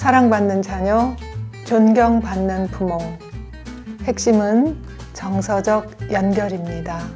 사랑받는 자녀, 존경받는 부모. 핵심은 정서적 연결입니다.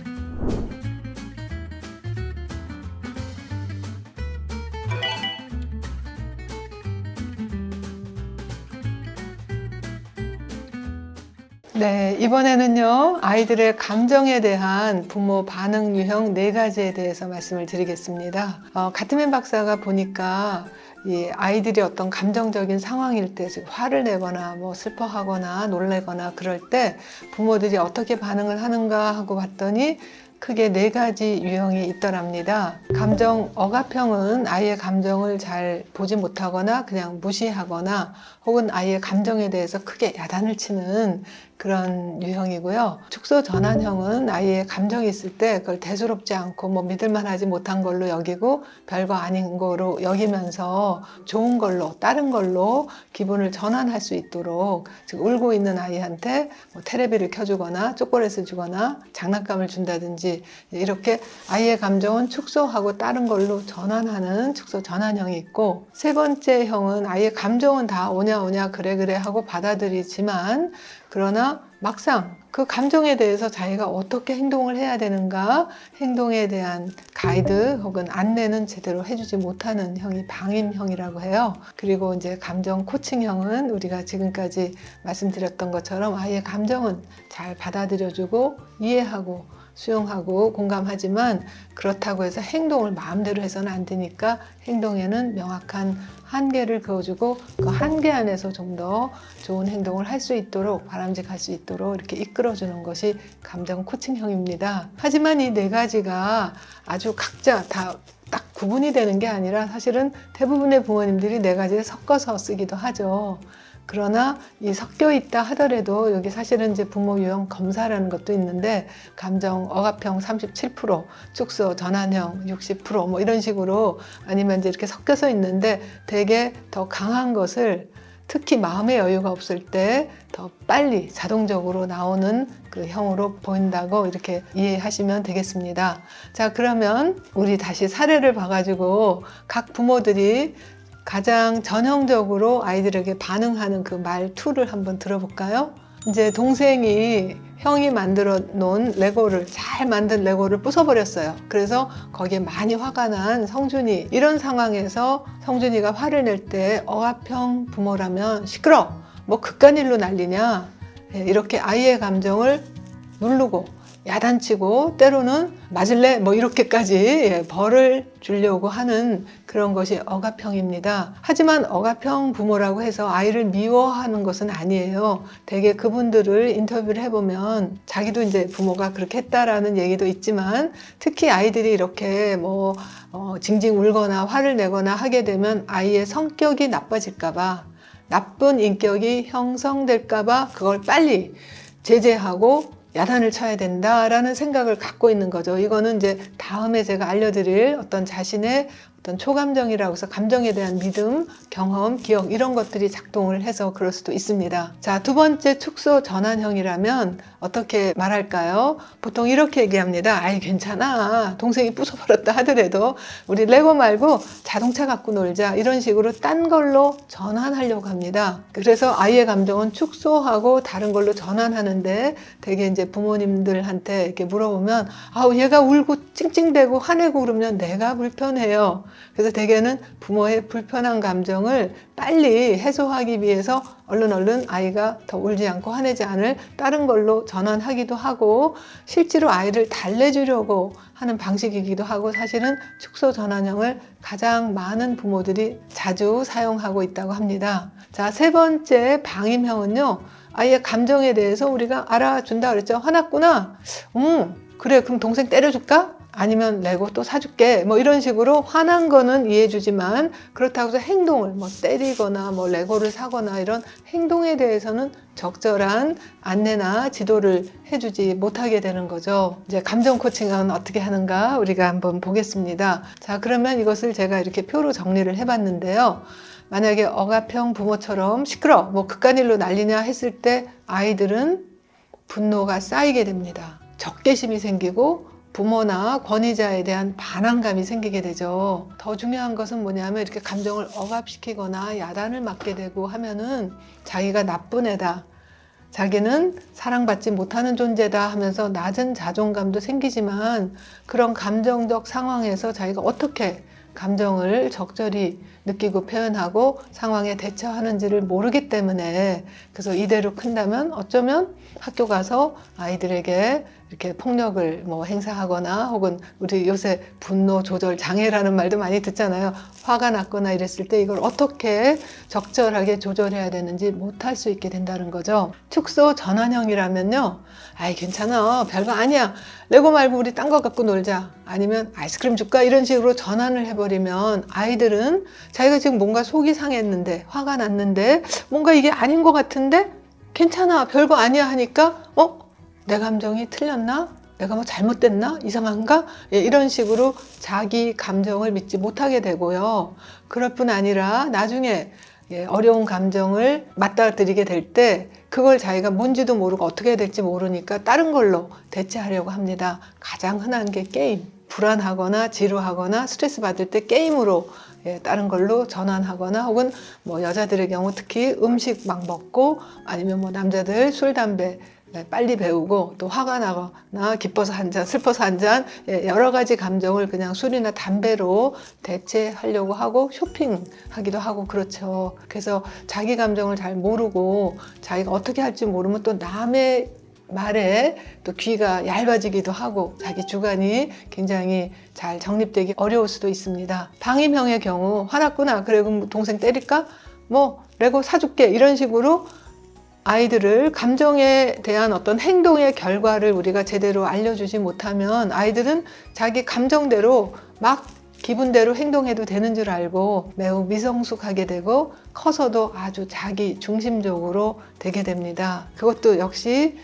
네, 이번에는요, 아이들의 감정에 대한 부모 반응 유형 4가지에 대해서 말씀을 드리겠습니다. 가트맨 박사가 보니까 이 아이들이 어떤 감정적인 상황일 때, 즉 화를 내거나 뭐 슬퍼하거나 놀래거나 그럴 때 부모들이 어떻게 반응을 하는가 하고 봤더니 크게 4가지 유형이 있더랍니다. 감정 억압형은 아이의 감정을 잘 보지 못하거나 그냥 무시하거나 혹은 아이의 감정에 대해서 크게 야단을 치는 그런 유형이고요. 축소 전환형은 아이의 감정이 있을 때 그걸 대수롭지 않고 뭐 믿을만하지 못한 걸로 여기고 별거 아닌 거로 여기면서 좋은 걸로, 다른 걸로 기분을 전환할 수 있도록, 즉 울고 있는 아이한테 뭐 테레비를 켜주거나 초콜릿을 주거나 장난감을 준다든지 이렇게 아이의 감정은 축소하고 다른 걸로 전환하는 축소 전환형이 있고, 3번째 형은 아이의 감정은 다 오냐 그래 하고 받아들이지만 그러나 막상 그 감정에 대해서 자기가 어떻게 행동을 해야 되는가, 행동에 대한 가이드 혹은 안내는 제대로 해주지 못하는 형이 방임형이라고 해요. 그리고 이제 감정 코칭형은 우리가 지금까지 말씀드렸던 것처럼 아이의 감정은 잘 받아들여주고 이해하고 수용하고 공감하지만 그렇다고 해서 행동을 마음대로 해서는 안 되니까 행동에는 명확한 한계를 그어주고 그 한계 안에서 좀 더 좋은 행동을 할 수 있도록, 바람직할 수 있도록 이렇게 이끌어주는 것이 감정 코칭형입니다. 하지만 이 4가지가 아주 각자 다 딱 구분이 되는 게 아니라 사실은 대부분의 부모님들이 4가지를 섞어서 쓰기도 하죠. 그러나 이 섞여 있다 하더라도 여기 사실은 이제 부모 유형 검사라는 것도 있는데 감정 억압형 37%, 축소 전환형 60% 뭐 이런 식으로 아니면 이제 이렇게 섞여서 있는데 되게 더 강한 것을 특히 마음의 여유가 없을 때 더 빨리 자동적으로 나오는 그 형으로 보인다고 이렇게 이해하시면 되겠습니다. 자, 그러면 우리 다시 사례를 봐가지고 각 부모들이 가장 전형적으로 아이들에게 반응하는 그 말투를 한번 들어볼까요? 이제 동생이 형이 만들어 놓은 레고를, 잘 만든 레고를 부숴버렸어요. 그래서 거기에 많이 화가 난 성준이. 이런 상황에서 성준이가 화를 낼 때 억압형 부모라면 시끄러! 뭐 그깟일로 난리냐? 이렇게 아이의 감정을 누르고 야단치고 때로는 맞을래? 뭐 이렇게까지 벌을 주려고 하는 그런 것이 억압형입니다. 하지만 억압형 부모라고 해서 아이를 미워하는 것은 아니에요. 되게 그분들을 인터뷰를 해보면 자기도 이제 부모가 그렇게 했다라는 얘기도 있지만 특히 아이들이 이렇게 뭐 징징 울거나 화를 내거나 하게 되면 아이의 성격이 나빠질까봐, 나쁜 인격이 형성될까봐 그걸 빨리 제재하고 야단을 쳐야 된다라는 생각을 갖고 있는 거죠. 이거는 이제 다음에 제가 알려드릴 어떤 자신의 어떤 초감정이라고 해서 감정에 대한 믿음, 경험, 기억 이런 것들이 작동을 해서 그럴 수도 있습니다. 자, 2번째 축소 전환형이라면 어떻게 말할까요? 보통 이렇게 얘기합니다. 아이 괜찮아. 동생이 부숴버렸다 하더라도 우리 레고 말고 자동차 갖고 놀자. 이런 식으로 딴 걸로 전환하려고 합니다. 그래서 아이의 감정은 축소하고 다른 걸로 전환하는데 되게 이제 부모님들한테 이렇게 물어보면 아우 얘가 울고 찡찡대고 화내고 그러면 내가 불편해요. 그래서 대개는 부모의 불편한 감정을 빨리 해소하기 위해서 얼른 아이가 더 울지 않고 화내지 않을 다른 걸로 전환하기도 하고 실제로 아이를 달래주려고 하는 방식이기도 하고 사실은 축소 전환형을 가장 많은 부모들이 자주 사용하고 있다고 합니다. 자, 3번째 방임형은요. 아이의 감정에 대해서 우리가 알아준다 그랬죠. 화났구나. 그래 그럼 동생 때려줄까? 아니면 레고 또 사줄게 뭐 이런 식으로 화난 거는 이해해주지만 그렇다고 해서 행동을 뭐 때리거나 뭐 레고를 사거나 이런 행동에 대해서는 적절한 안내나 지도를 해주지 못하게 되는 거죠. 이제 감정 코칭은 어떻게 하는가 우리가 한번 보겠습니다. 자, 그러면 이것을 제가 이렇게 표로 정리를 해봤는데요. 만약에 억압형 부모처럼 시끄러 뭐 그깟일로 난리냐 했을 때 아이들은 분노가 쌓이게 됩니다. 적개심이 생기고 부모나 권위자에 대한 반항감이 생기게 되죠. 더 중요한 것은 뭐냐면 이렇게 감정을 억압시키거나 야단을 맞게 되고 하면은 자기가 나쁜 애다, 자기는 사랑받지 못하는 존재다 하면서 낮은 자존감도 생기지만, 그런 감정적 상황에서 자기가 어떻게 감정을 적절히 느끼고 표현하고 상황에 대처하는지를 모르기 때문에, 그래서 이대로 큰다면 어쩌면 학교 가서 아이들에게 이렇게 폭력을 행사하거나, 혹은 우리 요새 분노 조절 장애라는 말도 많이 듣잖아요. 화가 났거나 이랬을 때 이걸 어떻게 적절하게 조절해야 되는지 못할 수 있게 된다는 거죠. 축소 전환형이라면요, 아이 괜찮아, 별거 아니야, 레고 말고 우리 딴 거 갖고 놀자, 아니면 아이스크림 줄까, 이런 식으로 전환을 해버리면 아이들은 자기가 지금 뭔가 속이 상했는데, 화가 났는데, 뭔가 이게 아닌 것 같은데 괜찮아, 별거 아니야 하니까 내 감정이 틀렸나? 내가 뭐 잘못됐나? 이상한가? 이런 식으로 자기 감정을 믿지 못하게 되고요. 그럴 뿐 아니라 나중에 어려운 감정을 맞닥뜨리게 될 때 그걸 자기가 뭔지도 모르고 어떻게 해야 될지 모르니까 다른 걸로 대체하려고 합니다. 가장 흔한 게 게임. 불안하거나 지루하거나 스트레스 받을 때 게임으로 다른 걸로 전환하거나, 혹은 여자들의 경우 특히 음식 막 먹고, 아니면 남자들 술, 담배 빨리 배우고, 또 화가 나거나 기뻐서 한 잔, 슬퍼서 한 잔, 여러 가지 감정을 그냥 술이나 담배로 대체하려고 하고, 쇼핑하기도 하고 그렇죠. 그래서 자기 감정을 잘 모르고 자기가 어떻게 할지 모르면 또 남의 말에 또 귀가 얇아지기도 하고, 자기 주관이 굉장히 잘 정립되기 어려울 수도 있습니다. 방임형의 경우, 화났구나, 그래 그럼 동생 때릴까? 레고 사줄게, 이런 식으로 아이들을 감정에 대한 어떤 행동의 결과를 우리가 제대로 알려주지 못하면 아이들은 자기 감정대로 막 기분대로 행동해도 되는 줄 알고 매우 미성숙하게 되고, 커서도 아주 자기 중심적으로 되게 됩니다. 그것도 역시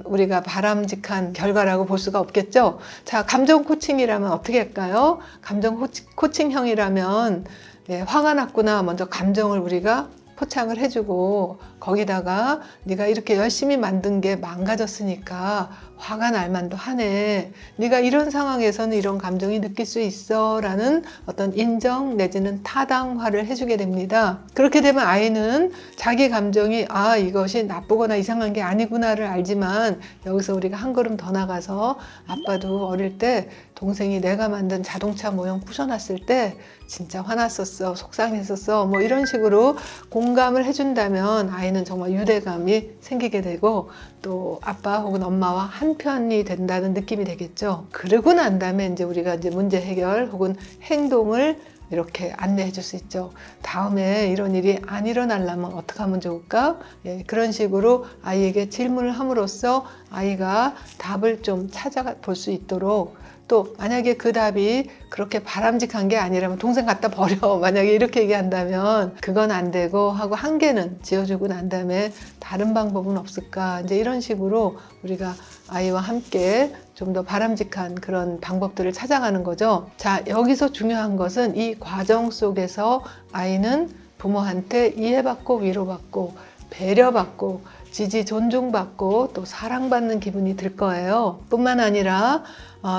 우리가 바람직한 결과라고 볼 수가 없겠죠. 자, 감정 코칭이라면 어떻게 할까요? 감정 코칭형이라면 화가 났구나, 먼저 감정을 우리가 포창을 해주고, 거기다가 네가 이렇게 열심히 만든 게 망가졌으니까 화가 날 만도 하네, 네가 이런 상황에서는 이런 감정이 느낄 수 있어 라는 어떤 인정 내지는 타당화를 해주게 됩니다. 그렇게 되면 아이는 자기 감정이 이것이 나쁘거나 이상한 게 아니구나를 알지만, 여기서 우리가 한 걸음 더 나가서 아빠도 어릴 때 동생이 내가 만든 자동차 모형 부셔놨을 때 진짜 화났었어, 속상했었어, 이런 식으로 공감을 해준다면 아이는 정말 유대감이 생기게 되고, 또 아빠 혹은 엄마와 한 편이 된다는 느낌이 되겠죠. 그러고 난 다음에 이제 우리가 문제 해결 혹은 행동을 이렇게 안내해 줄 수 있죠. 다음에 이런 일이 안 일어나려면 어떻게 하면 좋을까? 그런 식으로 아이에게 질문을 함으로써 아이가 답을 좀 찾아볼 수 있도록, 또 만약에 그 답이 그렇게 바람직한 게 아니라면 동생 갖다 버려, 만약에 이렇게 얘기한다면 그건 안 되고 하고 한계는 지어주고 난 다음에 다른 방법은 없을까, 이제 이런 식으로 우리가 아이와 함께 좀 더 바람직한 그런 방법들을 찾아가는 거죠. 자, 여기서 중요한 것은 이 과정 속에서 아이는 부모한테 이해받고 위로받고 배려받고 지지 존중받고 또 사랑받는 기분이 들 거예요. 뿐만 아니라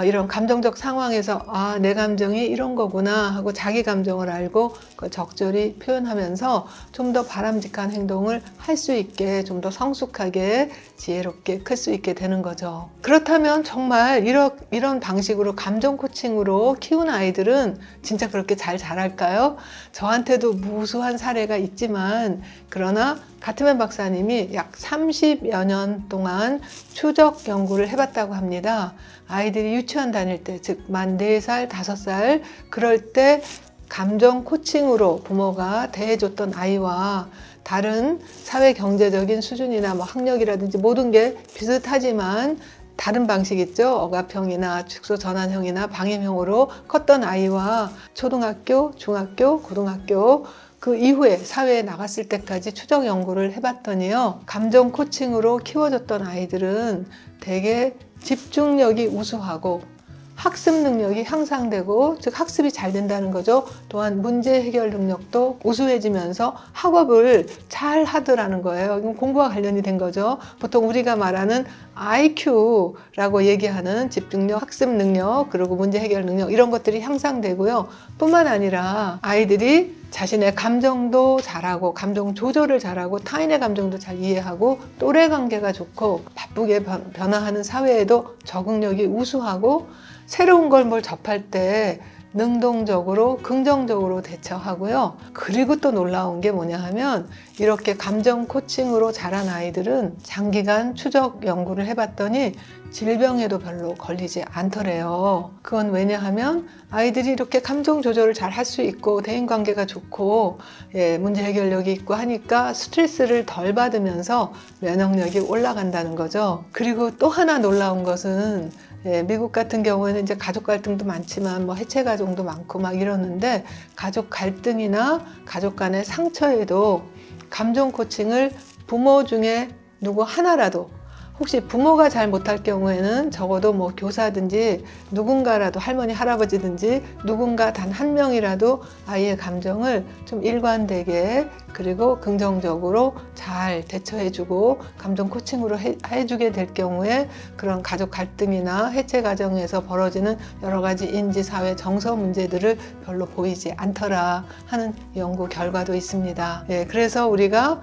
이런 감정적 상황에서 내 감정이 이런 거구나 하고 자기 감정을 알고 그걸 적절히 표현하면서 좀 더 바람직한 행동을 할 수 있게, 좀 더 성숙하게 지혜롭게 클 수 있게 되는 거죠. 그렇다면 정말 이런 방식으로 감정 코칭으로 키운 아이들은 진짜 그렇게 잘 자랄까요? 저한테도 무수한 사례가 있지만, 그러나 가트맨 박사님이 약 30여 년 동안 추적 연구를 해봤다고 합니다. 아이들이 유치원 다닐 때, 즉 만 4살, 5살 그럴 때 감정 코칭으로 부모가 대해줬던 아이와 다른 사회 경제적인 수준이나 학력이라든지 모든 게 비슷하지만 다른 방식이죠. 억압형이나 축소 전환형이나 방임형으로 컸던 아이와 초등학교, 중학교, 고등학교 그 이후에 사회에 나갔을 때까지 추적 연구를 해봤더니요, 감정 코칭으로 키워졌던 아이들은 되게 집중력이 우수하고 학습 능력이 향상되고, 즉 학습이 잘 된다는 거죠. 또한 문제 해결 능력도 우수해지면서 학업을 잘 하더라는 거예요. 이건 공부와 관련이 된 거죠. 보통 우리가 말하는 IQ라고 얘기하는 집중력, 학습 능력, 그리고 문제 해결 능력, 이런 것들이 향상되고요. 뿐만 아니라 아이들이 자신의 감정도 잘하고, 감정 조절을 잘하고, 타인의 감정도 잘 이해하고, 또래 관계가 좋고, 바쁘게 변화하는 사회에도 적응력이 우수하고, 새로운 걸 뭘 접할 때 능동적으로 긍정적으로 대처하고요. 그리고 또 놀라운 게 뭐냐 하면, 이렇게 감정 코칭으로 자란 아이들은 장기간 추적 연구를 해봤더니 질병에도 별로 걸리지 않더래요. 그건 왜냐하면 아이들이 이렇게 감정 조절을 잘 할 수 있고, 대인관계가 좋고, 문제 해결력이 있고 하니까 스트레스를 덜 받으면서 면역력이 올라간다는 거죠. 그리고 또 하나 놀라운 것은, 미국 같은 경우에는 이제 가족 갈등도 많지만 뭐 해체 가정도 많고 막 이러는데, 가족 갈등이나 가족 간의 상처에도 감정 코칭을 부모 중에 누구 하나라도, 혹시 부모가 잘 못할 경우에는 적어도 뭐 교사든지 누군가라도, 할머니 할아버지든지 누군가 단 한 명이라도 아이의 감정을 좀 일관되게, 그리고 긍정적으로 잘 대처해주고 감정 코칭으로 해주게 될 경우에 그런 가족 갈등이나 해체 가정에서 벌어지는 여러 가지 인지, 사회, 정서 문제들을 별로 보이지 않더라 하는 연구 결과도 있습니다. 그래서 우리가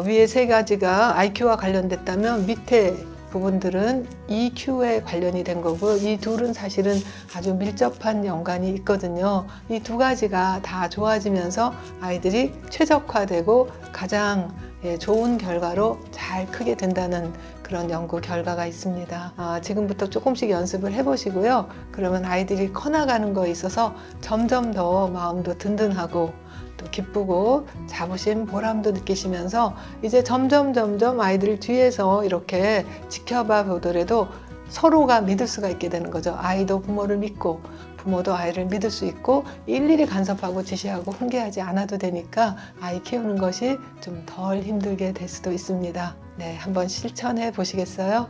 위에 세 가지가 IQ와 관련됐다면, 밑에 부분들은 EQ에 관련이 된 거고, 이 둘은 사실은 아주 밀접한 연관이 있거든요. 이 두 가지가 다 좋아지면서 아이들이 최적화되고 가장 좋은 결과로 잘 크게 된다는 그런 연구 결과가 있습니다. 지금부터 조금씩 연습을 해보시고요. 그러면 아이들이 커나가는 거에 있어서 점점 더 마음도 든든하고, 또 기쁘고 자부심, 보람도 느끼시면서 이제 점점 아이들 뒤에서 이렇게 지켜봐 보더라도 서로가 믿을 수가 있게 되는 거죠. 아이도 부모를 믿고, 부모도 아이를 믿을 수 있고, 일일이 간섭하고 지시하고 훈계하지 않아도 되니까 아이 키우는 것이 좀 덜 힘들게 될 수도 있습니다. 한번 실천해 보시겠어요?